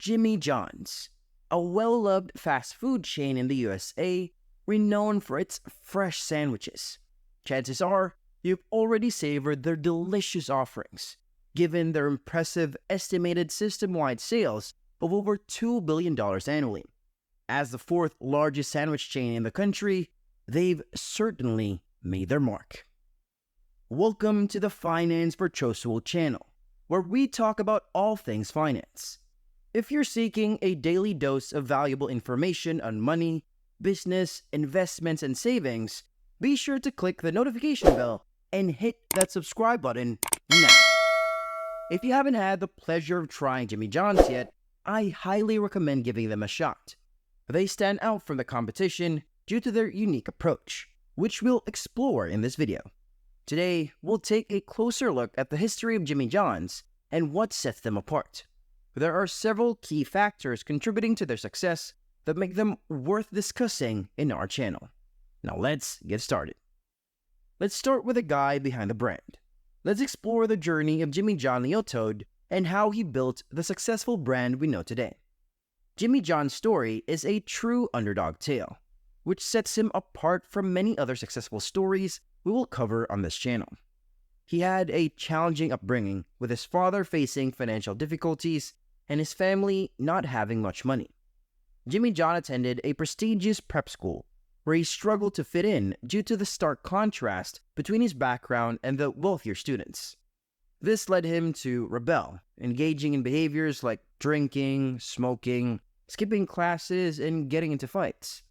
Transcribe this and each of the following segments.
Jimmy John's, a well-loved fast food chain in the USA renowned for its fresh sandwiches. Chances are you've already savored their delicious offerings, given their impressive estimated system-wide sales of over $2 billion annually. As the fourth largest sandwich chain in the country, they've certainly made their mark. Welcome to the Finance Virtuoso channel, where we talk about all things finance. If you're seeking a daily dose of valuable information on money, business, investments, and savings, be sure to click the notification bell and hit that subscribe button now. If you haven't had the pleasure of trying Jimmy John's yet, I highly recommend giving them a shot. They stand out from the competition due to their unique approach, which we'll explore in this video. Today, we'll take a closer look at the history of Jimmy John's and what sets them apart. There are several key factors contributing to their success that make them worth discussing in our channel. Now let's get started. Let's start with the guy behind the brand. Let's explore the journey of Jimmy John the Toad and how he built the successful brand we know today. Jimmy John's story is a true underdog tale, which sets him apart from many other successful stories we will cover on this channel. He had a challenging upbringing, with his father facing financial difficulties and his family not having much money. Jimmy John attended a prestigious prep school, where he struggled to fit in due to the stark contrast between his background and the wealthier students. This led him to rebel, engaging in behaviors like drinking, smoking, skipping classes, and getting into fights.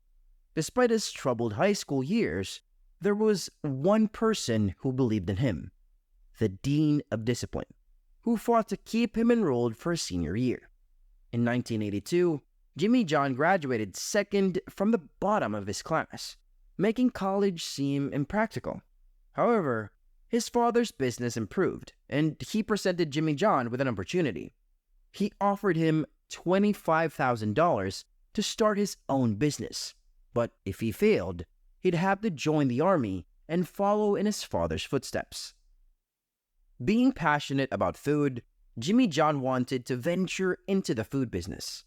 Despite his troubled high school years, there was one person who believed in him, the Dean of Discipline, who fought to keep him enrolled for his senior year. In 1982, Jimmy John graduated second from the bottom of his class, making college seem impractical. However, his father's business improved, and he presented Jimmy John with an opportunity. He offered him $25,000 to start his own business, but if he failed, he'd have to join the army and follow in his father's footsteps. Being passionate about food, Jimmy John wanted to venture into the food business.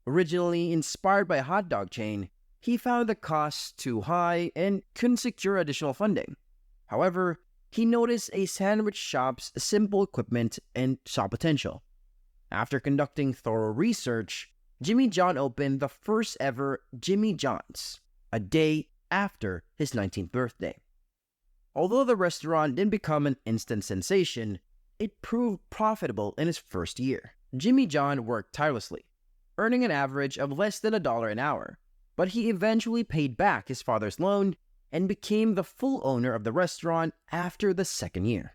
Originally inspired by a hot dog chain, he found the costs too high and couldn't secure additional funding. However, he noticed a sandwich shop's simple equipment and saw potential. After conducting thorough research, Jimmy John opened the first ever Jimmy John's, a day after his 19th birthday. Although the restaurant didn't become an instant sensation, it proved profitable in its first year. Jimmy John worked tirelessly, earning an average of less than $1 an hour, but he eventually paid back his father's loan and became the full owner of the restaurant after the second year.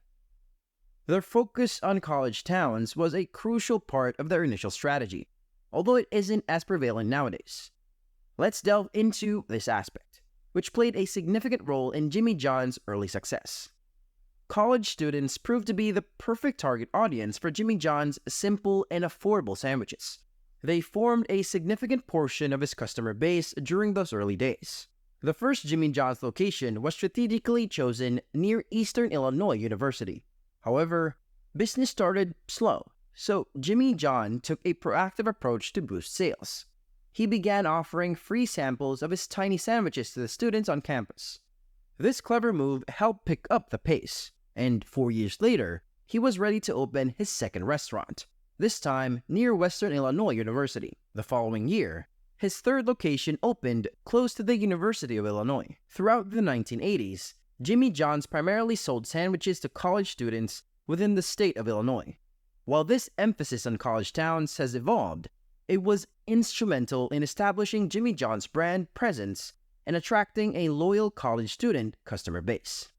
Their focus on college towns was a crucial part of their initial strategy, although it isn't as prevalent nowadays. Let's delve into this aspect, which played a significant role in Jimmy John's early success. College students proved to be the perfect target audience for Jimmy John's simple and affordable sandwiches. They formed a significant portion of his customer base during those early days. The first Jimmy John's location was strategically chosen near Eastern Illinois University. However, business started slow, so Jimmy John took a proactive approach to boost sales. He began offering free samples of his tiny sandwiches to the students on campus. This clever move helped pick up the pace, and 4 years later, he was ready to open his second restaurant, this time near Western Illinois University. The following year, his third location opened close to the University of Illinois. Throughout the 1980s, Jimmy John's primarily sold sandwiches to college students within the state of Illinois. While this emphasis on college towns has evolved, it was instrumental in establishing Jimmy John's brand presence and attracting a loyal college student customer base.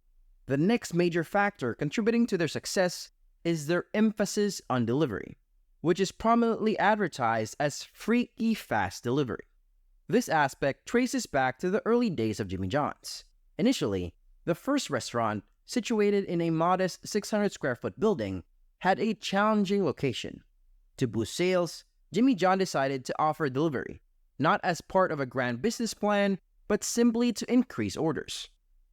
The next major factor contributing to their success is their emphasis on delivery, which is prominently advertised as freaky fast delivery. This aspect traces back to the early days of Jimmy John's. Initially, the first restaurant, situated in a modest 600 square foot building, had a challenging location. To boost sales, Jimmy John decided to offer delivery, not as part of a grand business plan, but simply to increase orders.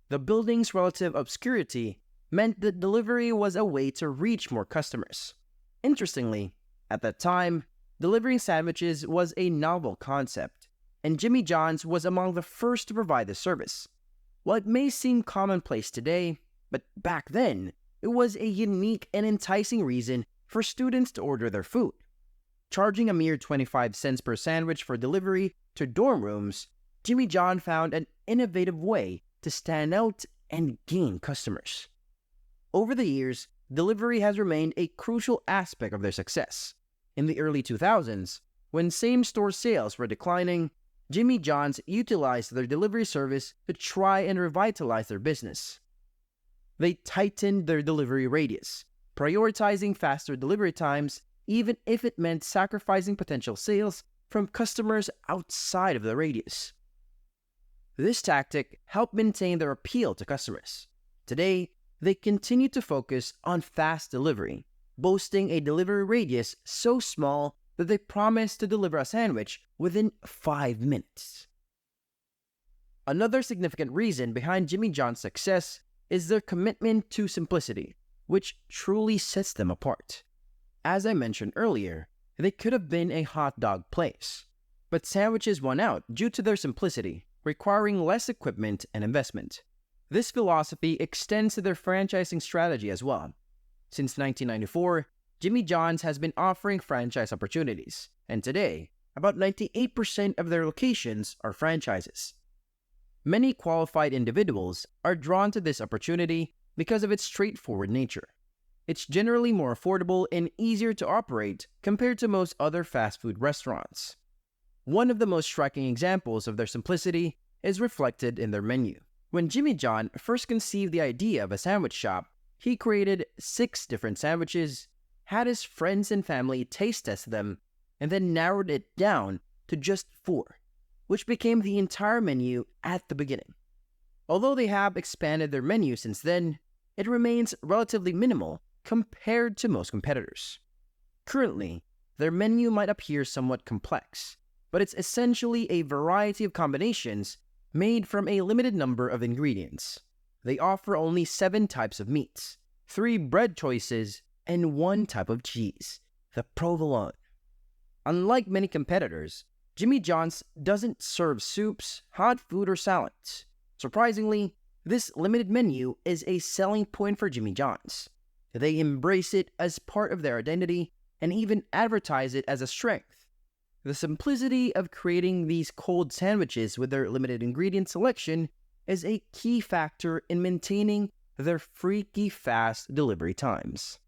The building's relative obscurity meant that delivery was a way to reach more customers. Interestingly, at that time, delivering sandwiches was a novel concept, and Jimmy John's was among the first to provide the service. While it may seem commonplace today, but back then, it was a unique and enticing reason for students to order their food. Charging a mere 25 cents per sandwich for delivery to dorm rooms, Jimmy John found an innovative way to stand out and gain customers. Over the years, delivery has remained a crucial aspect of their success. In the early 2000s, when same-store sales were declining, Jimmy John's utilized their delivery service to try and revitalize their business. They tightened their delivery radius, prioritizing faster delivery times even if it meant sacrificing potential sales from customers outside of the radius. This tactic helped maintain their appeal to customers. Today, they continue to focus on fast delivery, boasting a delivery radius so small that they promise to deliver a sandwich within 5 minutes. Another significant reason behind Jimmy John's success is their commitment to simplicity, which truly sets them apart. As I mentioned earlier, they could have been a hot dog place, but sandwiches won out due to their simplicity, requiring less equipment and investment. This philosophy extends to their franchising strategy as well. Since 1994, Jimmy John's has been offering franchise opportunities, and today, about 98% of their locations are franchises. Many qualified individuals are drawn to this opportunity because of its straightforward nature. It's generally more affordable and easier to operate compared to most other fast food restaurants. One of the most striking examples of their simplicity is reflected in their menu. When Jimmy John first conceived the idea of a sandwich shop, he created 6 different sandwiches, had his friends and family taste test them, and then narrowed it down to just 4, which became the entire menu at the beginning. Although they have expanded their menu since then, it remains relatively minimal compared to most competitors. Currently, their menu might appear somewhat complex, but it's essentially a variety of combinations made from a limited number of ingredients. They offer only 7 types of meats, 3 bread choices, and 1 type of cheese, the provolone. Unlike many competitors, Jimmy John's doesn't serve soups, hot food, or salads. Surprisingly, this limited menu is a selling point for Jimmy John's. They embrace it as part of their identity and even advertise it as a strength. The simplicity of creating these cold sandwiches with their limited ingredient selection is a key factor in maintaining their freaky fast delivery times.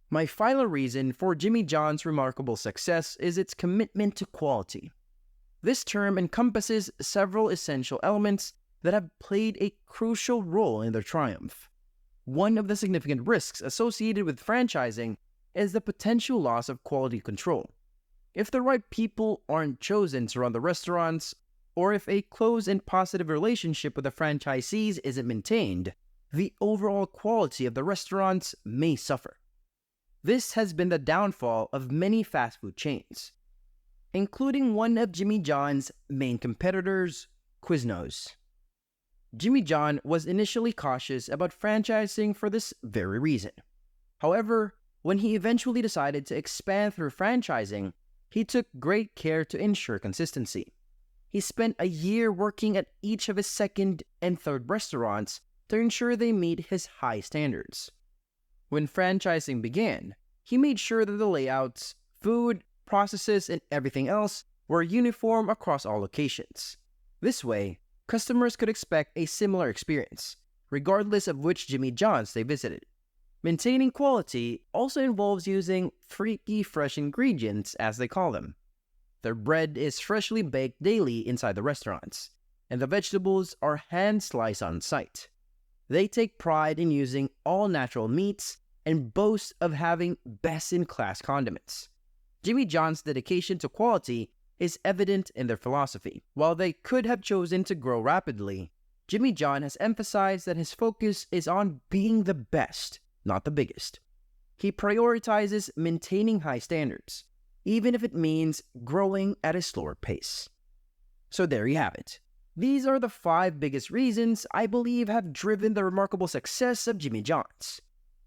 My final reason for Jimmy John's remarkable success is its commitment to quality. This term encompasses several essential elements that have played a crucial role in their triumph. One of the significant risks associated with franchising is the potential loss of quality control. If the right people aren't chosen to run the restaurants, or if a close and positive relationship with the franchisees isn't maintained, the overall quality of the restaurants may suffer. This has been the downfall of many fast food chains, including one of Jimmy John's main competitors, Quiznos. Jimmy John was initially cautious about franchising for this very reason. However, when he eventually decided to expand through franchising, he took great care to ensure consistency. He spent a year working at each of his second and third restaurants to ensure they meet his high standards. When franchising began, he made sure that the layouts, food, processes, and everything else were uniform across all locations. This way, customers could expect a similar experience, regardless of which Jimmy John's they visited. Maintaining quality also involves using freaky fresh ingredients, as they call them. Their bread is freshly baked daily inside the restaurants, and the vegetables are hand-sliced on site. They take pride in using all-natural meats and boast of having best-in-class condiments. Jimmy John's dedication to quality is evident in their philosophy. While they could have chosen to grow rapidly, Jimmy John has emphasized that his focus is on being the best, not the biggest. He prioritizes maintaining high standards, even if it means growing at a slower pace. So there you have it. These are the 5 biggest reasons I believe have driven the remarkable success of Jimmy John's.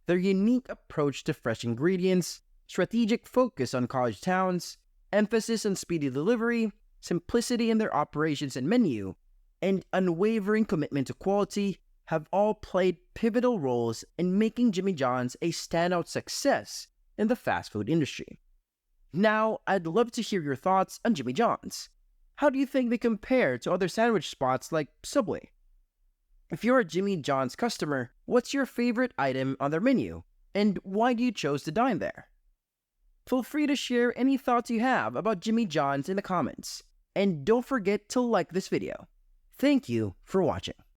Their unique approach to fresh ingredients, strategic focus on college towns, emphasis on speedy delivery, simplicity in their operations and menu, and unwavering commitment to quality have all played pivotal roles in making Jimmy John's a standout success in the fast food industry. Now, I'd love to hear your thoughts on Jimmy John's. How do you think they compare to other sandwich spots like Subway? If you're a Jimmy John's customer, what's your favorite item on their menu, and why do you choose to dine there? Feel free to share any thoughts you have about Jimmy John's in the comments, and don't forget to like this video. Thank you for watching.